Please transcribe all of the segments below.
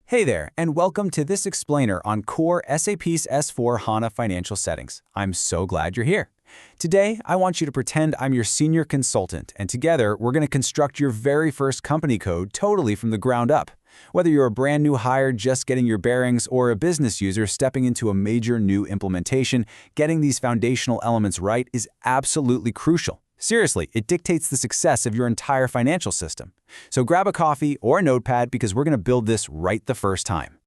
Hey there, and welcome to this explainer on core SAP's S/4HANA financial settings. I'm so glad you're here. Today, I want you to pretend I'm your senior consultant, and together, we're going to construct your very first company code totally from the ground up. Whether you're a brand new hire just getting your bearings or a business user stepping into a major new implementation, getting these foundational elements right is absolutely crucial. Seriously, it dictates the success of your entire financial system. So grab a coffee or a notepad because we're going to build this right the first time.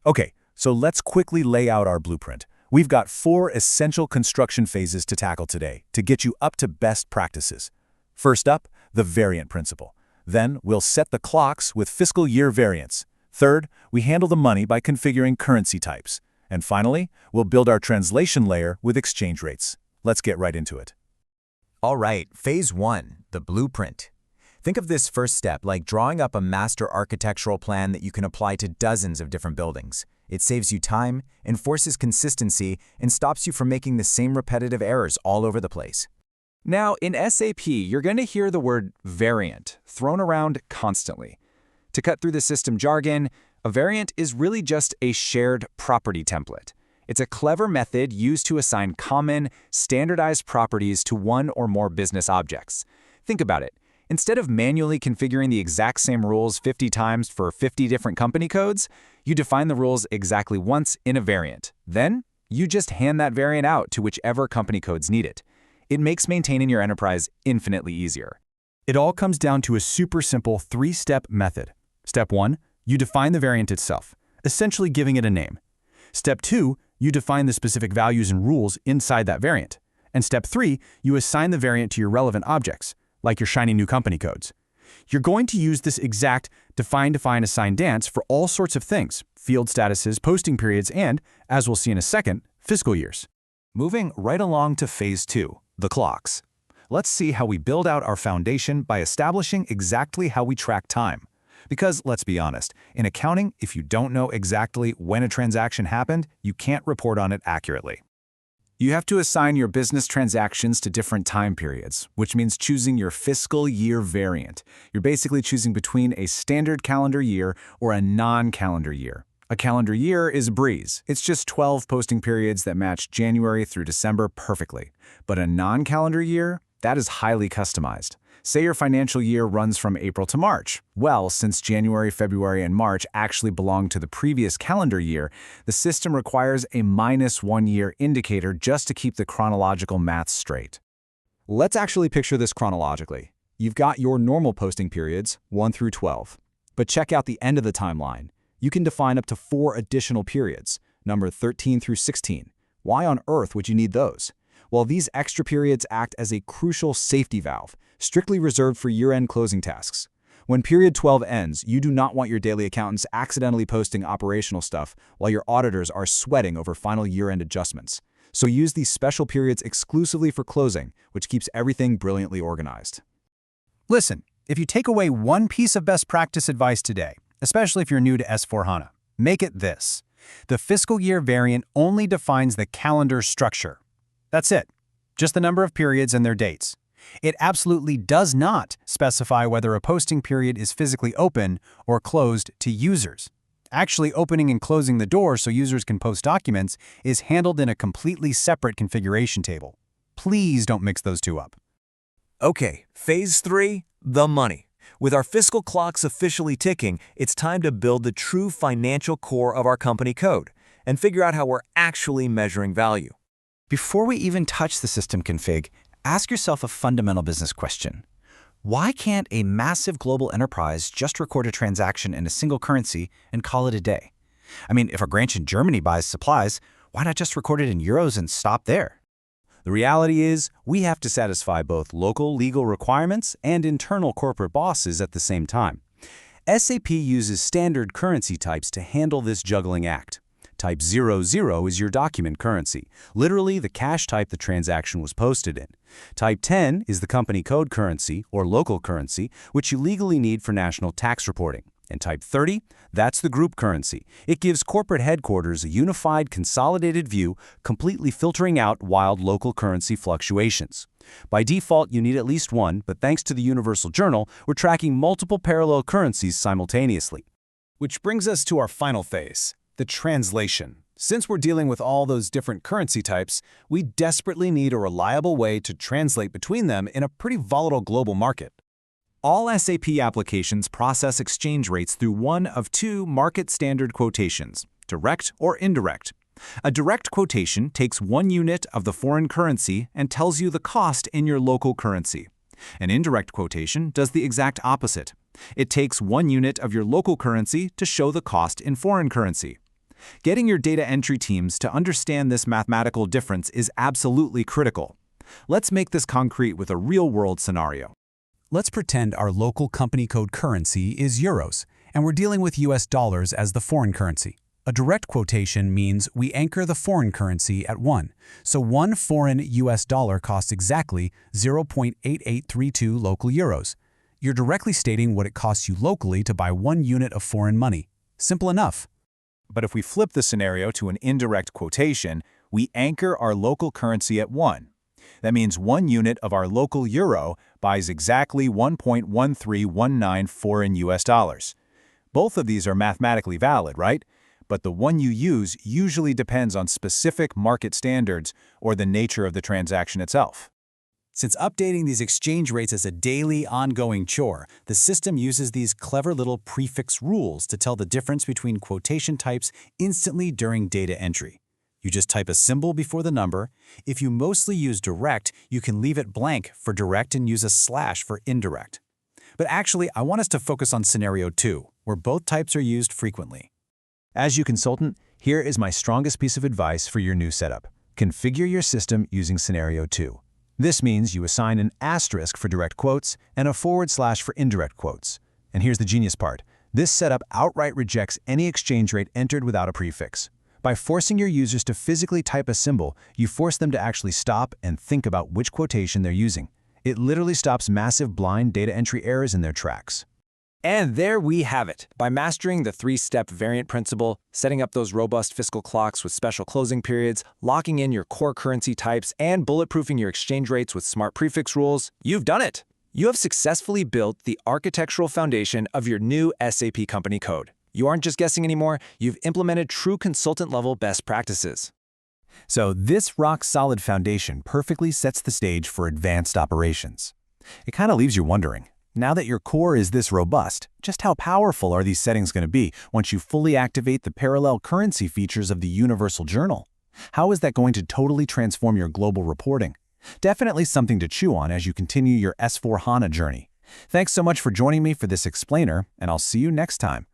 Okay, so let's quickly lay out our blueprint. We've got 4 essential construction phases to tackle today to get you up to best practices. First up, the variant principle. Then we'll set the clocks with fiscal year variants. Third, we handle the money by configuring currency types. And finally, we'll build our translation layer with exchange rates. Let's get right into it. All right, phase 1, the blueprint. Think of this first step like drawing up a master architectural plan that you can apply to dozens of different buildings. It saves you time, enforces consistency, and stops you from making the same repetitive errors all over the place. Now, in SAP, you're going to hear the word variant thrown around constantly. To cut through the system jargon, a variant is really just a shared property template. It's a clever method used to assign common, standardized properties to one or more business objects. Think about it. Instead of manually configuring the exact same rules 50 times for 50 different company codes, you define the rules exactly once in a variant. Then, you just hand that variant out to whichever company codes need it. It makes maintaining your enterprise infinitely easier. It all comes down to a super simple 3-step method. Step 1, you define the variant itself, essentially giving it a name. Step 2, you define the specific values and rules inside that variant. And step 3, you assign the variant to your relevant objects, like your shiny new company codes. You're going to use this exact define, assign dance for all sorts of things, field statuses, posting periods, and, as we'll see in a second, fiscal years. Moving right along to phase 2, the clocks. Let's see how we build out our foundation by establishing exactly how we track time. Because, let's be honest, in accounting, if you don't know exactly when a transaction happened, you can't report on it accurately. You have to assign your business transactions to different time periods, which means choosing your fiscal year variant. You're basically choosing between a standard calendar year or a non-calendar year. A calendar year is a breeze. It's just 12 posting periods that match January through December perfectly. But a non-calendar year, that is highly customized. Say your financial year runs from April to March. Well, since January, February, and March actually belong to the previous calendar year, the system requires a -1 year indicator just to keep the chronological math straight. Let's actually picture this chronologically. You've got your normal posting periods, 1 through 12. But check out the end of the timeline. You can define up to 4 additional periods, numbered 13 through 16. Why on earth would you need those? Well, these extra periods act as a crucial safety valve, strictly reserved for year-end closing tasks. When period 12 ends, you do not want your daily accountants accidentally posting operational stuff while your auditors are sweating over final year-end adjustments. So use these special periods exclusively for closing, which keeps everything brilliantly organized. Listen, if you take away one piece of best practice advice today, especially if you're new to S/4HANA, make it this. The fiscal year variant only defines the calendar structure. That's it. Just the number of periods and their dates. It absolutely does not specify whether a posting period is physically open or closed to users. Actually, opening and closing the door so users can post documents is handled in a completely separate configuration table. Please don't mix those two up. Okay, phase 3, the money. With our fiscal clocks officially ticking, it's time to build the true financial core of our company code and figure out how we're actually measuring value. Before we even touch the system config, ask yourself a fundamental business question. Why can't a massive global enterprise just record a transaction in a single currency and call it a day? I mean, if a branch in Germany buys supplies, why not just record it in euros and stop there? The reality is, we have to satisfy both local legal requirements and internal corporate bosses at the same time. SAP uses standard currency types to handle this juggling act. Type 00 is your document currency, literally the cash type the transaction was posted in. Type 10 is the company code currency, or local currency, which you legally need for national tax reporting. And Type 30, that's the group currency. It gives corporate headquarters a unified, consolidated view, completely filtering out wild local currency fluctuations. By default, you need at least one, but thanks to the Universal Journal, we're tracking multiple parallel currencies simultaneously. Which brings us to our final phase, the translation. Since we're dealing with all those different currency types, we desperately need a reliable way to translate between them in a pretty volatile global market. All SAP applications process exchange rates through one of two market standard quotations, direct or indirect. A direct quotation takes 1 unit of the foreign currency and tells you the cost in your local currency. An indirect quotation does the exact opposite. It takes 1 unit of your local currency to show the cost in foreign currency. Getting your data entry teams to understand this mathematical difference is absolutely critical. Let's make this concrete with a real-world scenario. Let's pretend our local company code currency is euros, and we're dealing with US dollars as the foreign currency. A direct quotation means we anchor the foreign currency at 1, so 1 foreign US dollar costs exactly 0.8832 local euros. You're directly stating what it costs you locally to buy 1 unit of foreign money. Simple enough. But if we flip the scenario to an indirect quotation, we anchor our local currency at 1. That means 1 unit of our local euro buys exactly 1.1319 foreign US dollars. Both of these are mathematically valid, right? But the one you use usually depends on specific market standards or the nature of the transaction itself. Since updating these exchange rates is a daily, ongoing chore, the system uses these clever little prefix rules to tell the difference between quotation types instantly during data entry. You just type a symbol before the number. If you mostly use direct, you can leave it blank for direct and use a slash for indirect. But actually, I want us to focus on scenario 2, where both types are used frequently. As your consultant, here is my strongest piece of advice for your new setup. Configure your system using scenario 2. This means you assign an asterisk for direct quotes and a / for indirect quotes. And here's the genius part. This setup outright rejects any exchange rate entered without a prefix. By forcing your users to physically type a symbol, you force them to actually stop and think about which quotation they're using. It literally stops massive blind data entry errors in their tracks. And there we have it. By mastering the 3-step variant principle, setting up those robust fiscal clocks with special closing periods, locking in your core currency types, and bulletproofing your exchange rates with smart prefix rules, you've done it. You have successfully built the architectural foundation of your new SAP company code. You aren't just guessing anymore, you've implemented true consultant-level best practices. So this rock-solid foundation perfectly sets the stage for advanced operations. It kind of leaves you wondering, now that your core is this robust, just how powerful are these settings going to be once you fully activate the parallel currency features of the Universal Journal? How is that going to totally transform your global reporting? Definitely something to chew on as you continue your S/4HANA journey. Thanks so much for joining me for this explainer, and I'll see you next time.